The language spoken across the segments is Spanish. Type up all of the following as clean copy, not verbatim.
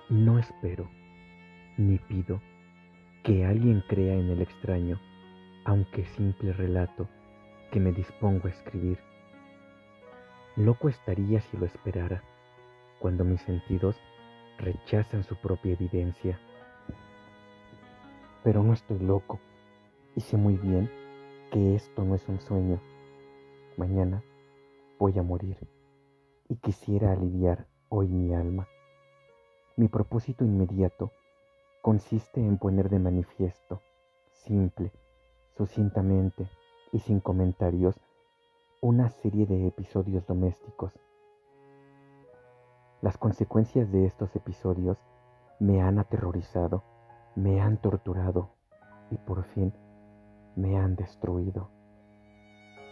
No espero ni pido que alguien crea en el extraño, aunque simple relato que me dispongo a escribir. Loco estaría si lo esperara, cuando mis sentidos rechazan su propia evidencia. Pero no estoy loco y sé muy bien que esto no es un sueño. Mañana voy a morir y quisiera aliviar hoy mi alma. Mi propósito inmediato consiste en poner de manifiesto, simple, sucintamente y sin comentarios, una serie de episodios domésticos. Las consecuencias de estos episodios me han aterrorizado, me han torturado y por fin me han destruido.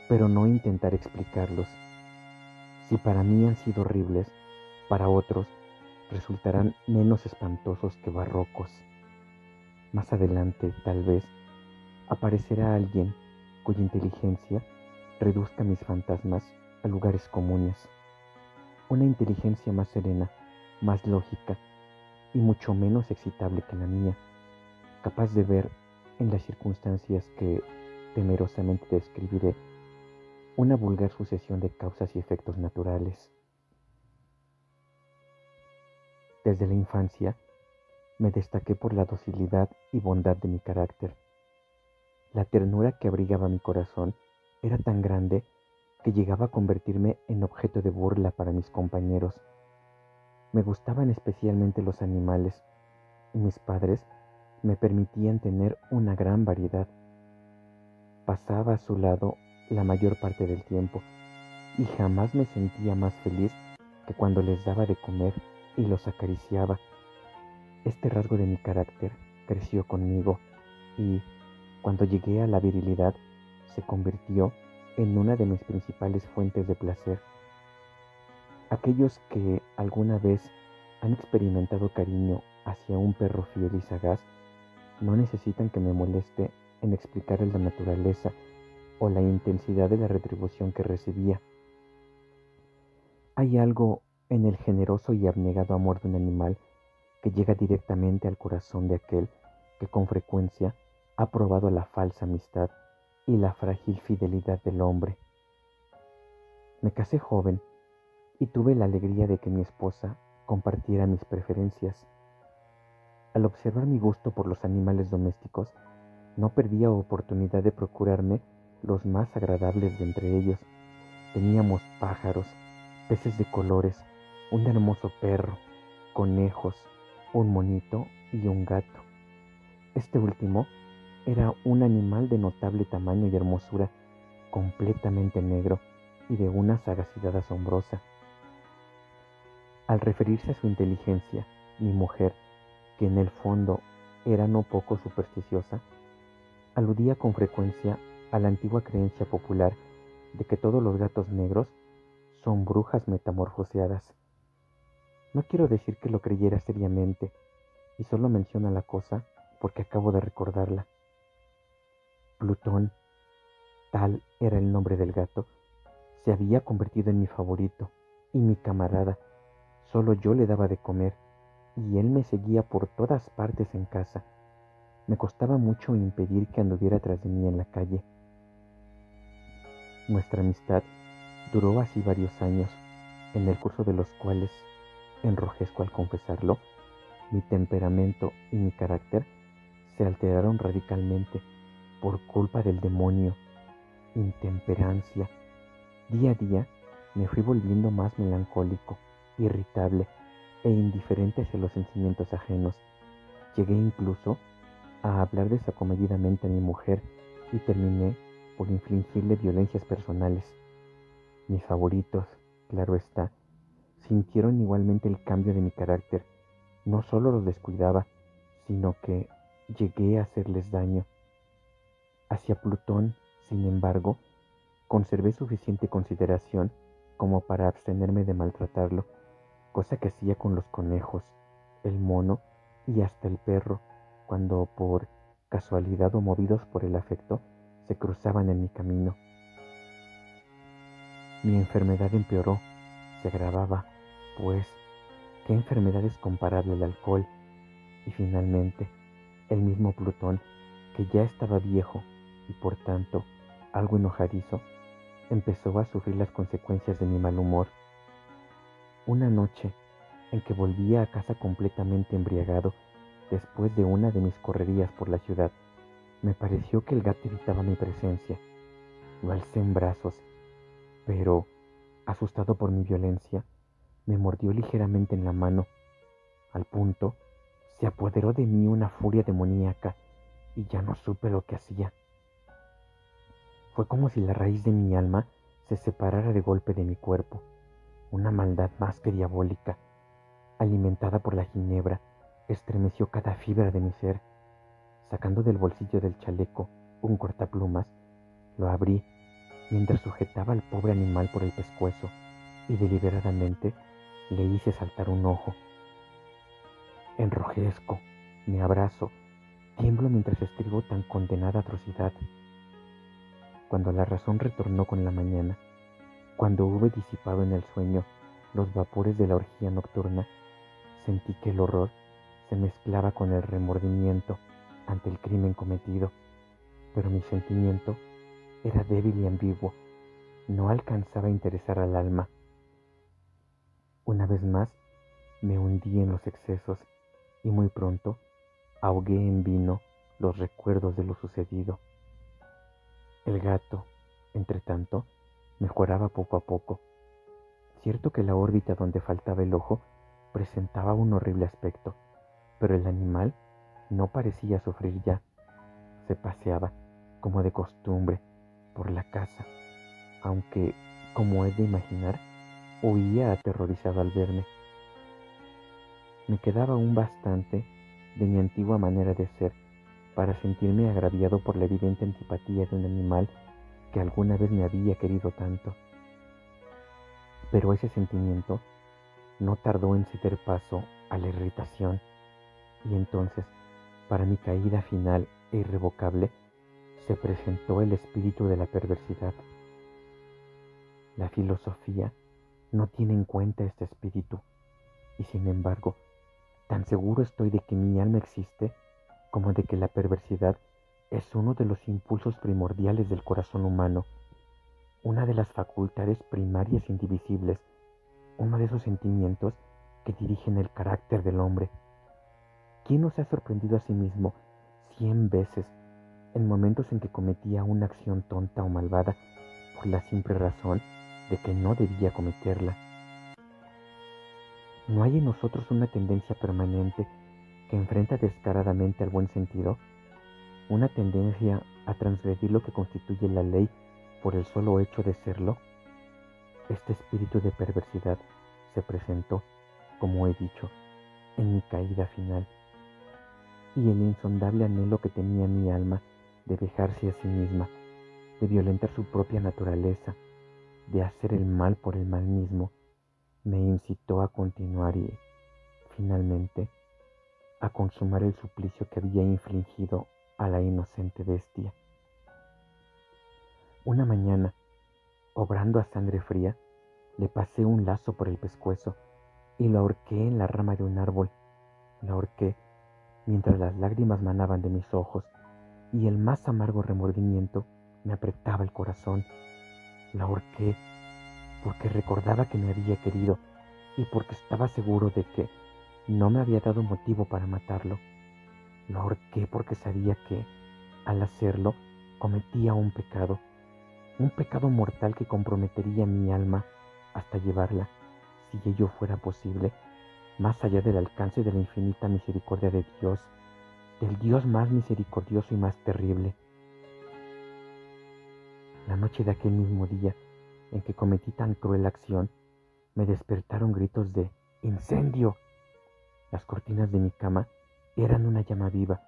Pero no intentar explicarlos. Si para mí han sido horribles, para otros resultarán menos espantosos que barrocos. Más adelante, tal vez, aparecerá alguien cuya inteligencia reduzca mis fantasmas a lugares comunes. Una inteligencia más serena, más lógica y mucho menos excitable que la mía, capaz de ver en las circunstancias que temerosamente describiré una vulgar sucesión de causas y efectos naturales. Desde la infancia me destaqué por la docilidad y bondad de mi carácter. La ternura que abrigaba mi corazón era tan grande que llegaba a convertirme en objeto de burla para mis compañeros. Me gustaban especialmente los animales y mis padres me permitían tener una gran variedad. Pasaba a su lado la mayor parte del tiempo y jamás me sentía más feliz que cuando les daba de comer y los acariciaba. Este rasgo de mi carácter creció conmigo y, cuando llegué a la virilidad, se convirtió en una de mis principales fuentes de placer. Aquellos que alguna vez han experimentado cariño hacia un perro fiel y sagaz no necesitan que me moleste en explicarles la naturaleza o la intensidad de la retribución que recibía. Hay algo en el generoso y abnegado amor de un animal que llega directamente al corazón de aquel que con frecuencia ha probado la falsa amistad y la frágil fidelidad del hombre. Me casé joven y tuve la alegría de que mi esposa compartiera mis preferencias. Al observar mi gusto por los animales domésticos, no perdía oportunidad de procurarme los más agradables de entre ellos. Teníamos pájaros, peces de colores, un hermoso perro, conejos, un monito y un gato. Este último era un animal de notable tamaño y hermosura, completamente negro y de una sagacidad asombrosa. Al referirse a su inteligencia, mi mujer, que en el fondo era no poco supersticiosa, aludía con frecuencia a la antigua creencia popular de que todos los gatos negros son brujas metamorfoseadas. No quiero decir que lo creyera seriamente, y solo menciona la cosa porque acabo de recordarla. Plutón, tal era el nombre del gato, se había convertido en mi favorito y mi camarada. Solo yo le daba de comer y él me seguía por todas partes en casa. Me costaba mucho impedir que anduviera tras de mí en la calle. Nuestra amistad duró así varios años, en el curso de los cuales, enrojezco al confesarlo, mi temperamento y mi carácter se alteraron radicalmente por culpa del demonio, intemperancia. Día a día me fui volviendo más melancólico, irritable e indiferente hacia los sentimientos ajenos. Llegué incluso a hablar desacomedidamente a mi mujer y terminé por infligirle violencias personales. Mis favoritos, claro está, sintieron igualmente el cambio de mi carácter. No solo los descuidaba, sino que llegué a hacerles daño. Hacia Plutón, sin embargo, conservé suficiente consideración como para abstenerme de maltratarlo, cosa que hacía con los conejos, el mono y hasta el perro, cuando por casualidad o movidos por el afecto se cruzaban en mi camino. Mi enfermedad empeoró, se agravaba, pues qué enfermedad es comparable al alcohol, y finalmente el mismo Plutón, que ya estaba viejo y por tanto algo enojadizo, empezó a sufrir las consecuencias de mi mal humor. Una noche en que volvía a casa completamente embriagado después de una de mis correrías por la ciudad, me pareció que el gato evitaba mi presencia. Lo alcé en brazos, pero, asustado por mi violencia, me mordió ligeramente en la mano. Al punto, se apoderó de mí una furia demoníaca y ya no supe lo que hacía. Fue como si la raíz de mi alma se separara de golpe de mi cuerpo, una maldad más que diabólica, alimentada por la ginebra, estremeció cada fibra de mi ser. Sacando del bolsillo del chaleco un cortaplumas, lo abrí mientras sujetaba al pobre animal por el pescuezo y deliberadamente le hice saltar un ojo. Enrojezco, me abrazo, tiemblo mientras escribo tan condenada atrocidad. Cuando la razón retornó con la mañana, cuando hube disipado en el sueño los vapores de la orgía nocturna, sentí que el horror se mezclaba con el remordimiento ante el crimen cometido, pero mi sentimiento era débil y ambiguo, no alcanzaba a interesar al alma. Una vez más, me hundí en los excesos y muy pronto ahogué en vino los recuerdos de lo sucedido. El gato, entre tanto, mejoraba poco a poco. Cierto que la órbita donde faltaba el ojo presentaba un horrible aspecto, pero el animal no parecía sufrir ya. Se paseaba, como de costumbre, por la casa, aunque, como es de imaginar, huía aterrorizado al verme. Me quedaba aún bastante de mi antigua manera de ser para sentirme agraviado por la evidente antipatía de un animal que alguna vez me había querido tanto. Pero ese sentimiento no tardó en ceder paso a la irritación, y entonces, para mi caída final e irrevocable, se presentó el espíritu de la perversidad. La filosofía no tiene en cuenta este espíritu, y sin embargo, tan seguro estoy de que mi alma existe como de que la perversidad es uno de los impulsos primordiales del corazón humano, una de las facultades primarias indivisibles, uno de esos sentimientos que dirigen el carácter del hombre. ¿Quién no se ha sorprendido a sí mismo 100 veces en momentos en que cometía una acción tonta o malvada por la simple razón de que no debía cometerla? ¿No hay en nosotros una tendencia permanente que enfrenta descaradamente al buen sentido? Una tendencia a transgredir lo que constituye la ley por el solo hecho de serlo. Este espíritu de perversidad se presentó, como he dicho, en mi caída final, y el insondable anhelo que tenía mi alma de dejarse a sí misma, de violentar su propia naturaleza, de hacer el mal por el mal mismo, me incitó a continuar y, finalmente, a consumar el suplicio que había infligido a la inocente bestia. Una mañana, obrando a sangre fría, le pasé un lazo por el pescuezo y lo ahorqué en la rama de un árbol. Lo ahorqué mientras las lágrimas manaban de mis ojos y el más amargo remordimiento me apretaba el corazón. Lo ahorqué porque recordaba que me había querido y porque estaba seguro de que no me había dado motivo para matarlo. Lo ahorqué porque sabía que, al hacerlo, cometía un pecado mortal que comprometería mi alma hasta llevarla, si ello fuera posible, más allá del alcance de la infinita misericordia de Dios, del Dios más misericordioso y más terrible. La noche de aquel mismo día en que cometí tan cruel acción, me despertaron gritos de ¡incendio! Las cortinas de mi cama eran una llama viva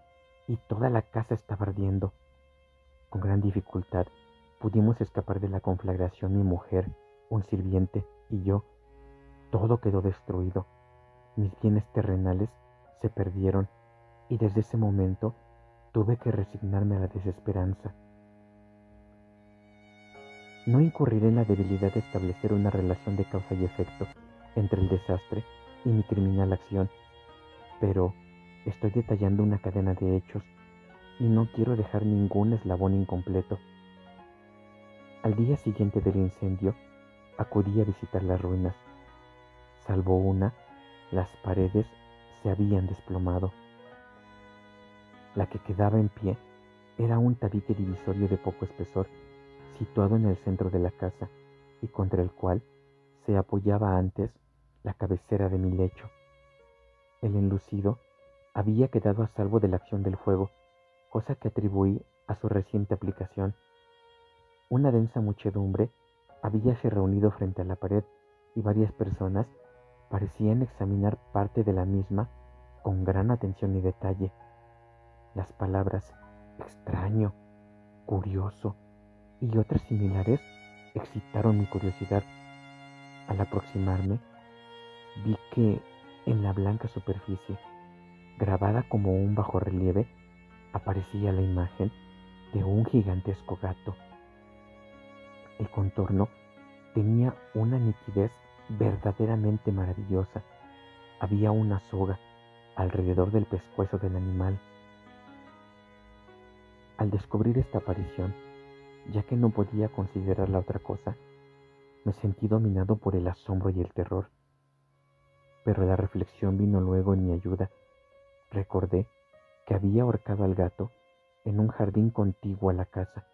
y toda la casa estaba ardiendo. Con gran dificultad pudimos escapar de la conflagración mi mujer, un sirviente y yo. Todo quedó destruido. Mis bienes terrenales se perdieron y desde ese momento tuve que resignarme a la desesperanza. No incurriré en la debilidad de establecer una relación de causa y efecto entre el desastre y mi criminal acción, pero estoy detallando una cadena de hechos y no quiero dejar ningún eslabón incompleto. Al día siguiente del incendio, acudí a visitar las ruinas. Salvo una, las paredes se habían desplomado. La que quedaba en pie era un tabique divisorio de poco espesor, situado en el centro de la casa y contra el cual se apoyaba antes la cabecera de mi lecho. El enlucido había quedado a salvo de la acción del fuego, cosa que atribuí a su reciente aplicación. Una densa muchedumbre habíase reunido frente a la pared y varias personas parecían examinar parte de la misma con gran atención y detalle. Las palabras extraño, curioso y otras similares excitaron mi curiosidad. Al aproximarme, vi que en la blanca superficie, grabada como un bajorrelieve, aparecía la imagen de un gigantesco gato. El contorno tenía una nitidez verdaderamente maravillosa. Había una soga alrededor del pescuezo del animal. Al descubrir esta aparición, ya que no podía considerarla otra cosa, me sentí dominado por el asombro y el terror. Pero la reflexión vino luego en mi ayuda. Recordé que había ahorcado al gato en un jardín contiguo a la casa.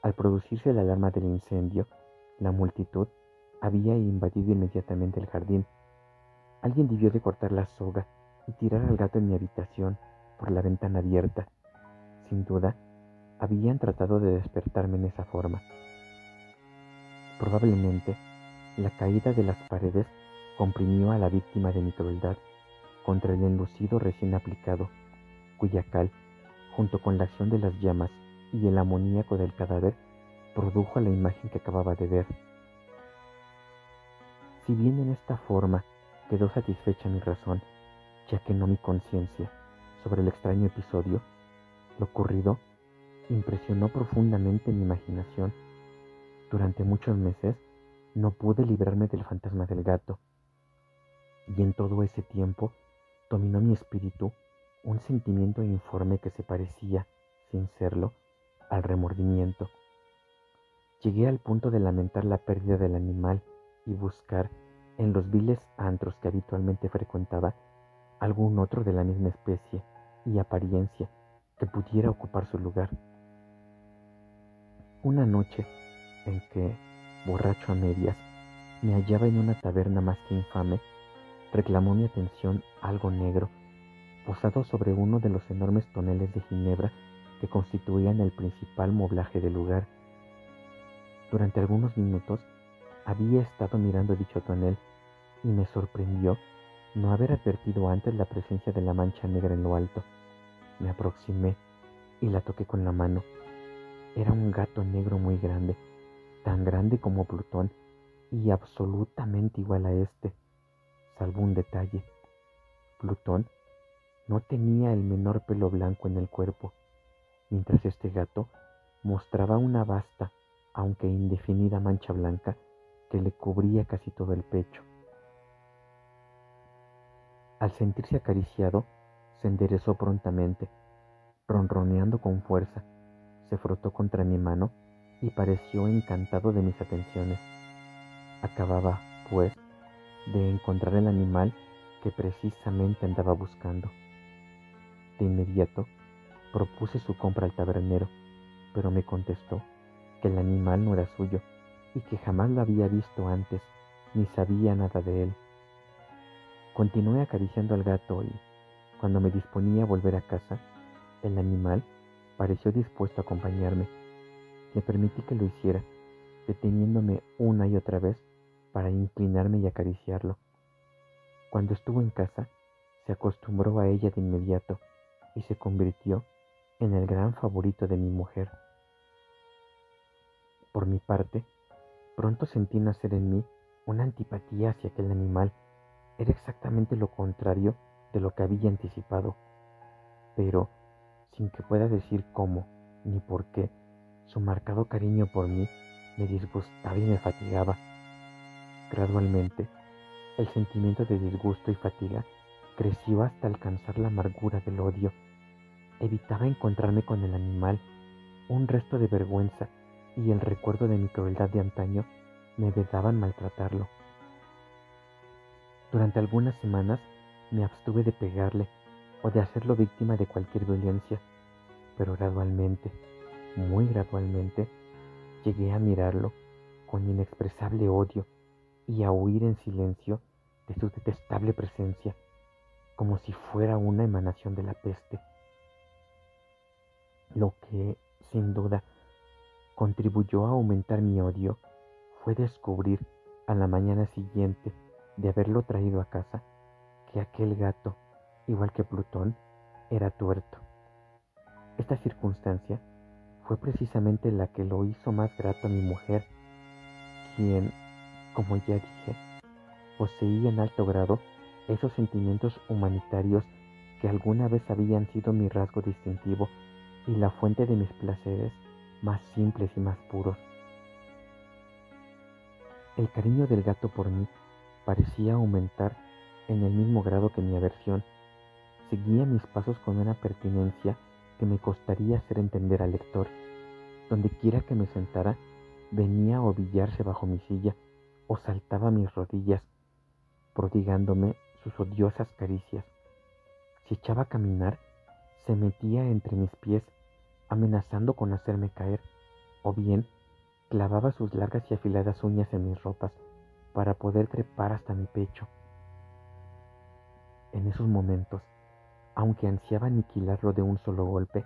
Al producirse la alarma del incendio, la multitud había invadido inmediatamente el jardín. Alguien debió de cortar la soga y tirar al gato en mi habitación por la ventana abierta. Sin duda, habían tratado de despertarme en esa forma. Probablemente, la caída de las paredes comprimió a la víctima de mi crueldad contra el enlucido recién aplicado, cuya cal, junto con la acción de las llamas y el amoníaco del cadáver, produjo la imagen que acababa de ver. Si bien en esta forma quedó satisfecha mi razón, ya que no mi conciencia, sobre el extraño episodio, lo ocurrido impresionó profundamente mi imaginación. Durante muchos meses no pude librarme del fantasma del gato, y en todo ese tiempo dominó mi espíritu un sentimiento informe que se parecía, sin serlo, al remordimiento. Llegué al punto de lamentar la pérdida del animal y buscar, en los viles antros que habitualmente frecuentaba, algún otro de la misma especie y apariencia que pudiera ocupar su lugar. Una noche en que, borracho a medias, me hallaba en una taberna más que infame, reclamó mi atención algo negro, posado sobre uno de los enormes toneles de ginebra que constituían el principal moblaje del lugar. Durante algunos minutos había estado mirando dicho tonel y me sorprendió no haber advertido antes la presencia de la mancha negra en lo alto. Me aproximé y la toqué con la mano. Era un gato negro muy grande, tan grande como Plutón y absolutamente igual a este, salvo un detalle. Plutón no tenía el menor pelo blanco en el cuerpo, mientras este gato mostraba una vasta, aunque indefinida mancha blanca que le cubría casi todo el pecho. Al sentirse acariciado, se enderezó prontamente, ronroneando con fuerza, se frotó contra mi mano y pareció encantado de mis atenciones. Acababa, pues, de encontrar el animal que precisamente andaba buscando. De inmediato, propuse su compra al tabernero, pero me contestó que el animal no era suyo y que jamás lo había visto antes, ni sabía nada de él. Continué acariciando al gato y, cuando me disponía a volver a casa, el animal pareció dispuesto a acompañarme. Le permití que lo hiciera, deteniéndome una y otra vez para inclinarme y acariciarlo. Cuando estuvo en casa, se acostumbró a ella de inmediato y se convirtió en el gran favorito de mi mujer. Por mi parte, pronto sentí nacer en mí una antipatía hacia aquel animal. Era exactamente lo contrario de lo que había anticipado, pero sin que pueda decir cómo ni por qué, su marcado cariño por mí me disgustaba y me fatigaba. Gradualmente, El sentimiento de disgusto y fatiga creció hasta alcanzar la amargura del odio. Evitaba encontrarme con el animal. Un resto de vergüenza y el recuerdo de mi crueldad de antaño me vedaban maltratarlo. Durante algunas semanas me abstuve de pegarle o de hacerlo víctima de cualquier violencia, pero gradualmente, muy gradualmente, llegué a mirarlo con inexpresable odio y a huir en silencio de su detestable presencia, como si fuera una emanación de la peste. Lo que, sin duda, contribuyó a aumentar mi odio fue descubrir a la mañana siguiente de haberlo traído a casa que aquel gato, igual que Plutón, era tuerto. Esta circunstancia fue precisamente la que lo hizo más grato a mi mujer, quien, como ya dije, poseía en alto grado esos sentimientos humanitarios que alguna vez habían sido mi rasgo distintivo y la fuente de mis placeres más simples y más puros. El cariño del gato por mí parecía aumentar en el mismo grado que mi aversión. Seguía mis pasos con una pertinencia que me costaría hacer entender al lector. Donde quiera que me sentara, venía a ovillarse bajo mi silla o saltaba a mis rodillas, prodigándome sus odiosas caricias. Si echaba a caminar, se metía entre mis pies, amenazando con hacerme caer, o bien clavaba sus largas y afiladas uñas en mis ropas para poder trepar hasta mi pecho. En esos momentos, aunque ansiaba aniquilarlo de un solo golpe,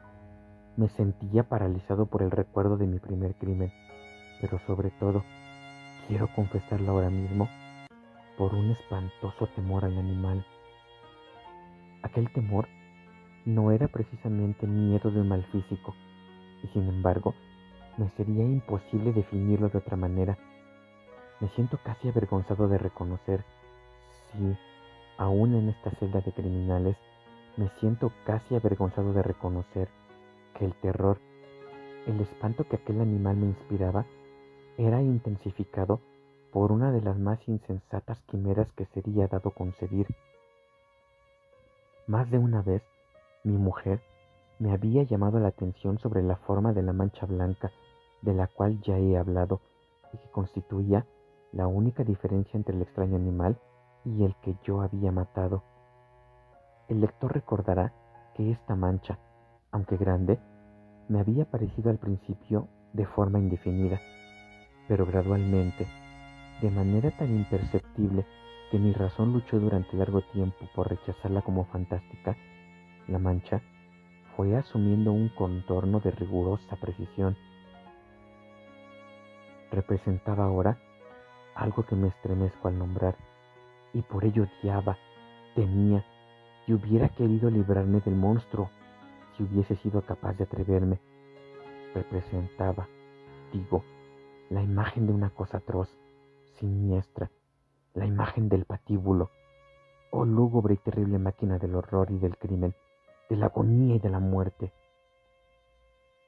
me sentía paralizado por el recuerdo de mi primer crimen, pero sobre todo, quiero confesarlo ahora mismo, por un espantoso temor al animal. Aquel temor no era precisamente miedo de un mal físico, y sin embargo, me sería imposible definirlo de otra manera. Me siento casi avergonzado de reconocer, sí, aún en esta celda de criminales, me siento casi avergonzado de reconocer que el terror, el espanto que aquel animal me inspiraba, era intensificado por una de las más insensatas quimeras que sería dado concebir. Más de una vez, mi mujer me había llamado la atención sobre la forma de la mancha blanca de la cual ya he hablado y que constituía la única diferencia entre el extraño animal y el que yo había matado. El lector recordará que esta mancha, aunque grande, me había parecido al principio de forma indefinida, pero gradualmente, de manera tan imperceptible que mi razón luchó durante largo tiempo por rechazarla como fantástica, la mancha fue asumiendo un contorno de rigurosa precisión. Representaba ahora algo que me estremezco al nombrar, y por ello odiaba, temía y hubiera querido librarme del monstruo si hubiese sido capaz de atreverme. Representaba, digo, la imagen de una cosa atroz, siniestra, la imagen del patíbulo, oh lúgubre y terrible máquina del horror y del crimen, de la agonía y de la muerte.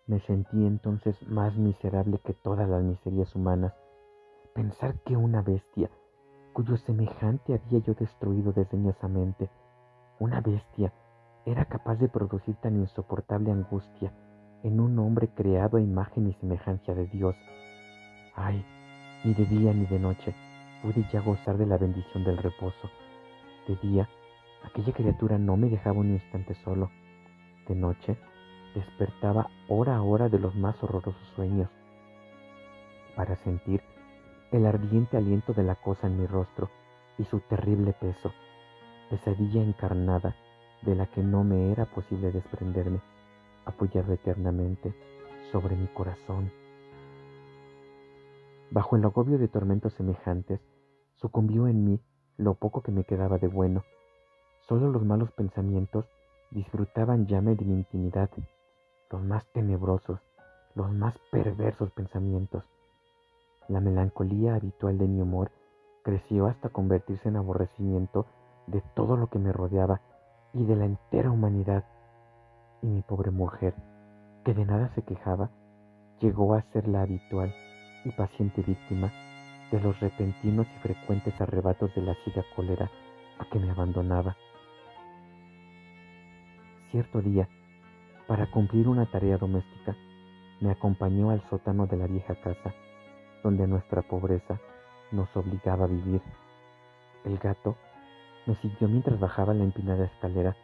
Me sentí entonces más miserable que todas las miserias humanas. Pensar que una bestia, cuyo semejante había yo destruido desdeñosamente, una bestia, era capaz de producir tan insoportable angustia en un hombre creado a imagen y semejanza de Dios. Ay, ni de día ni de noche pude ya gozar de la bendición del reposo. De día, aquella criatura no me dejaba un instante solo. De noche, despertaba hora a hora de los más horrorosos sueños, para sentir el ardiente aliento de la cosa en mi rostro y su terrible peso, pesadilla encarnada de la que no me era posible desprenderme, apoyado eternamente sobre mi corazón. Bajo el agobio de tormentos semejantes, sucumbió en mí lo poco que me quedaba de bueno. Solo los malos pensamientos disfrutaban llame de mi intimidad, los más tenebrosos, los más perversos pensamientos. La melancolía habitual de mi humor creció hasta convertirse en aborrecimiento de todo lo que me rodeaba y de la entera humanidad. Y mi pobre mujer, que de nada se quejaba, llegó a ser la habitual y paciente víctima de los repentinos y frecuentes arrebatos de la ciega cólera a que me abandonaba. Cierto día, para cumplir una tarea doméstica, me acompañó al sótano de la vieja casa, donde nuestra pobreza nos obligaba a vivir. El gato me siguió mientras bajaba la empinada escalera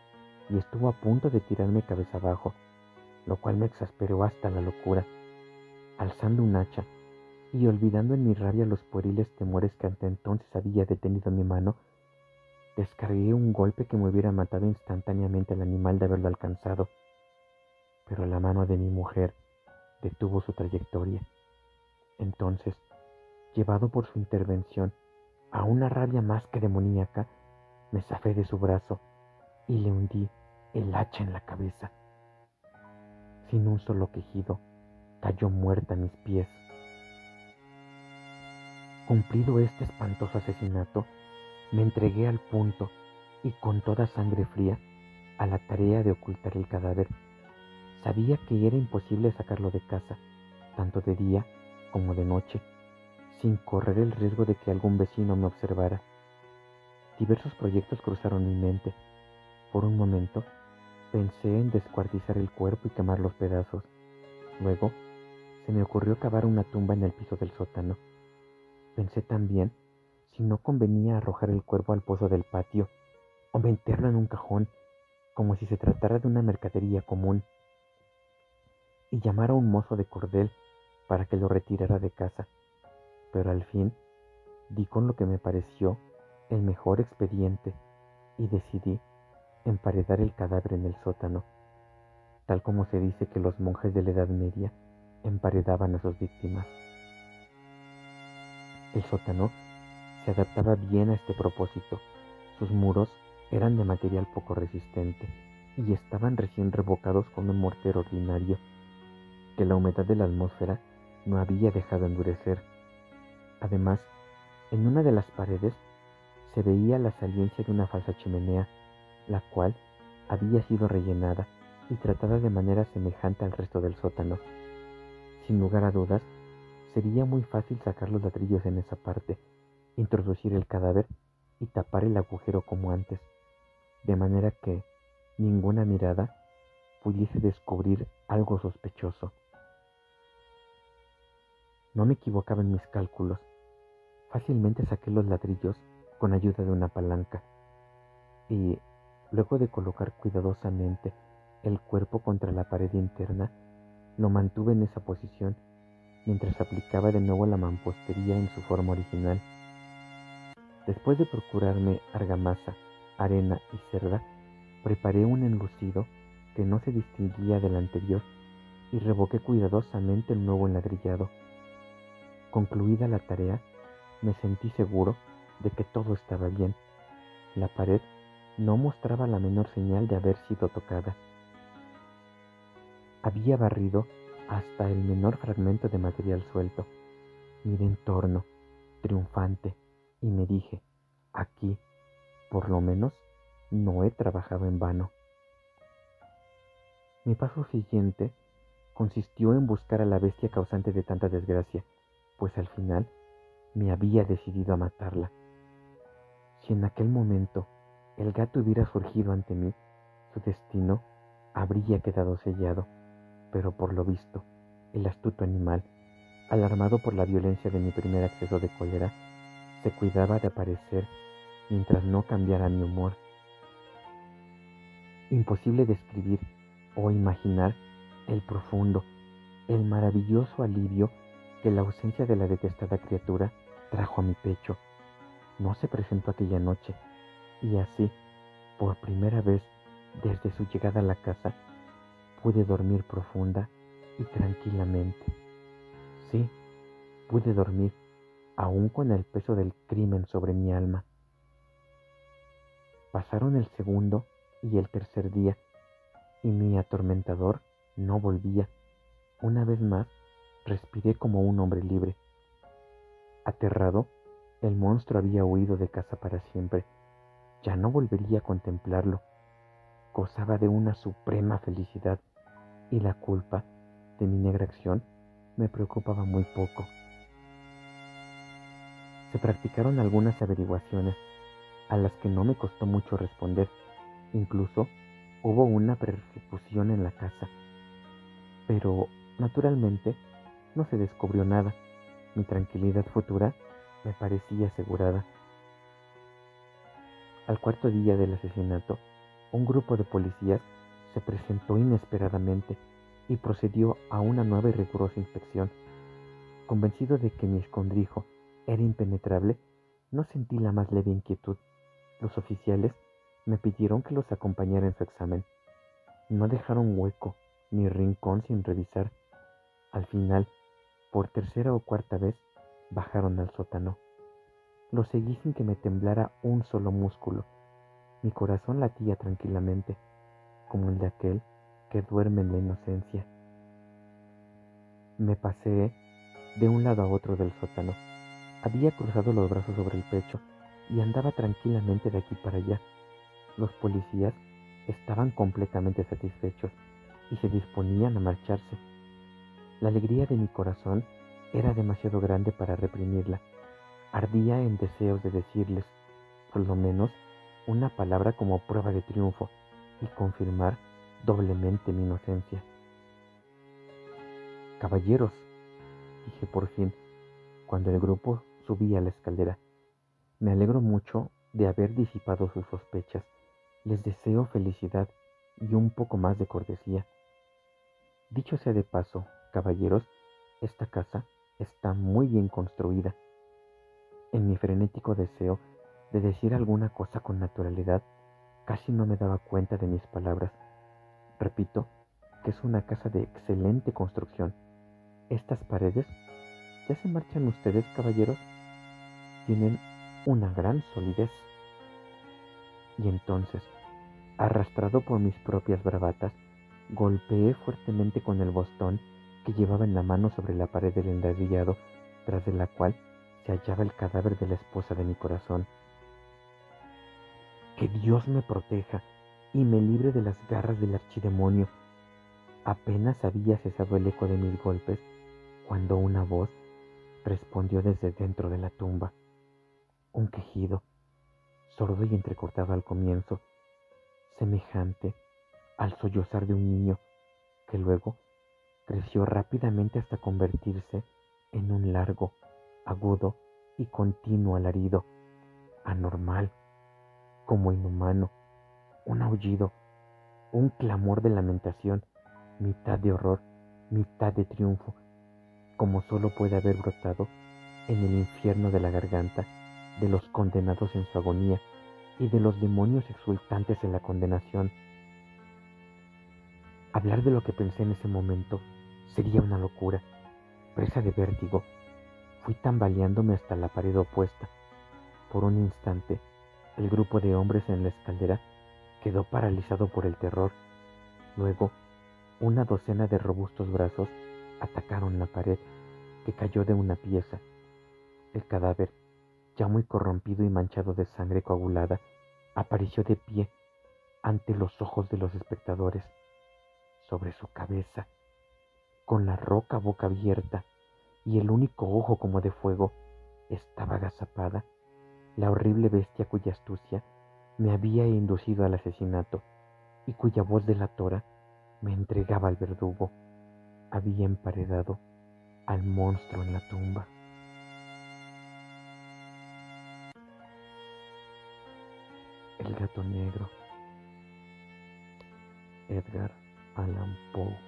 y estuvo a punto de tirarme cabeza abajo, lo cual me exasperó hasta la locura. Alzando un hacha y olvidando en mi rabia los pueriles temores que hasta entonces había detenido mi mano, descargué un golpe que me hubiera matado instantáneamente al animal de haberlo alcanzado. Pero la mano de mi mujer detuvo su trayectoria. Entonces, llevado por su intervención, a una rabia más que demoníaca, me zafé de su brazo y le hundí el hacha en la cabeza. Sin un solo quejido, cayó muerta a mis pies. Cumplido este espantoso asesinato, me entregué al punto y con toda sangre fría a la tarea de ocultar el cadáver. Sabía que era imposible sacarlo de casa, tanto de día como de noche, sin correr el riesgo de que algún vecino me observara. Diversos proyectos cruzaron mi mente. Por un momento, pensé en descuartizar el cuerpo y quemar los pedazos. Luego, se me ocurrió cavar una tumba en el piso del sótano. Pensé también si no convenía arrojar el cuerpo al pozo del patio o meterlo en un cajón, como si se tratara de una mercadería común, y llamar a un mozo de cordel para que lo retirara de casa. Pero al fin di con lo que me pareció el mejor expediente y decidí emparedar el cadáver en el sótano, tal como se dice que los monjes de la Edad Media emparedaban a sus víctimas. El sótano se adaptaba bien a este propósito. Sus muros eran de material poco resistente y estaban recién revocados con un mortero ordinario que la humedad de la atmósfera no había dejado endurecer. Además, en una de las paredes se veía la saliencia de una falsa chimenea, la cual había sido rellenada y tratada de manera semejante al resto del sótano. Sin lugar a dudas, sería muy fácil sacar los ladrillos en esa parte, introducir el cadáver y tapar el agujero como antes, de manera que ninguna mirada pudiese descubrir algo sospechoso. No me equivocaba en mis cálculos. Fácilmente saqué los ladrillos con ayuda de una palanca y, luego de colocar cuidadosamente el cuerpo contra la pared interna, lo mantuve en esa posición mientras aplicaba de nuevo la mampostería en su forma original. Después de procurarme argamasa, arena y cerda, preparé un enlucido que no se distinguía del anterior y revoqué cuidadosamente el nuevo enladrillado. Concluida la tarea, me sentí seguro de que todo estaba bien. La pared no mostraba la menor señal de haber sido tocada. Había barrido hasta el menor fragmento de material suelto. Miré en torno, triunfante, y me dije, aquí, por lo menos, no he trabajado en vano. Mi paso siguiente consistió en buscar a la bestia causante de tanta desgracia, pues al final me había decidido a matarla. Si en aquel momento el gato hubiera surgido ante mí, su destino habría quedado sellado, pero por lo visto, el astuto animal, alarmado por la violencia de mi primer acceso de cólera, se cuidaba de aparecer mientras no cambiara mi humor. Imposible describir o imaginar el profundo, el maravilloso alivio que la ausencia de la detestada criatura trajo a mi pecho. No se presentó aquella noche, y así, por primera vez desde su llegada a la casa, pude dormir profunda y tranquilamente. Sí, pude dormir, aún con el peso del crimen sobre mi alma. Pasaron el segundo y el tercer día, y mi atormentador no volvía. Una vez más, respiré como un hombre libre. Aterrado, el monstruo había huido de casa para siempre. Ya no volvería a contemplarlo. Gozaba de una suprema felicidad y la culpa de mi negra acción me preocupaba muy poco. Se practicaron algunas averiguaciones a las que no me costó mucho responder. Incluso hubo una persecución en la casa, pero naturalmente no se descubrió nada. Mi tranquilidad futura me parecía asegurada. Al cuarto día del asesinato, un grupo de policías se presentó inesperadamente y procedió a una nueva y rigurosa inspección. Convencido de que mi escondrijo era impenetrable, no sentí la más leve inquietud. Los oficiales me pidieron que los acompañara en su examen. No dejaron hueco ni rincón sin revisar. Al final, por tercera o cuarta vez, bajaron al sótano. Lo seguí sin que me temblara un solo músculo. Mi corazón latía tranquilamente, como el de aquel que duerme en la inocencia. Me paseé de un lado a otro del sótano. Había cruzado los brazos sobre el pecho y andaba tranquilamente de aquí para allá. Los policías estaban completamente satisfechos y se disponían a marcharse. La alegría de mi corazón era demasiado grande para reprimirla. Ardía en deseos de decirles, por lo menos, una palabra como prueba de triunfo y confirmar doblemente mi inocencia. Caballeros, dije por fin, cuando el grupo subía la escalera, me alegro mucho de haber disipado sus sospechas. Les deseo felicidad y un poco más de cortesía. Dicho sea de paso, caballeros, esta casa está muy bien construida. En mi frenético deseo de decir alguna cosa con naturalidad, casi no me daba cuenta de mis palabras. Repito que es una casa de excelente construcción. Estas paredes, ¿ya se marchan ustedes, caballeros? Tienen una gran solidez. Y entonces, arrastrado por mis propias bravatas, golpeé fuertemente con el bastón que llevaba en la mano sobre la pared del enladrillado, tras de la cual se hallaba el cadáver de la esposa de mi corazón. Que Dios me proteja y me libre de las garras del archidemonio. Apenas había cesado el eco de mis golpes cuando una voz respondió desde dentro de la tumba. Un quejido, sordo y entrecortado al comienzo, semejante al sollozar de un niño, que luego creció rápidamente hasta convertirse en un largo, agudo y continuo alarido, anormal, como inhumano, un aullido, un clamor de lamentación, mitad de horror, mitad de triunfo, como solo puede haber brotado en el infierno de la garganta de los condenados en su agonía y de los demonios exultantes en la condenación. Hablar de lo que pensé en ese momento sería una locura. Presa de vértigo, fui tambaleándome hasta la pared opuesta. Por un instante, el grupo de hombres en la escalera quedó paralizado por el terror. Luego, una docena de robustos brazos atacaron la pared, que cayó de una pieza. El cadáver, ya muy corrompido y manchado de sangre coagulada, apareció de pie ante los ojos de los espectadores. Sobre su cabeza, con la roca boca abierta y el único ojo como de fuego, estaba agazapada la horrible bestia cuya astucia me había inducido al asesinato y cuya voz delatora me entregaba al verdugo. Había emparedado al monstruo en la tumba. El gato negro. Edgar Allan Poe.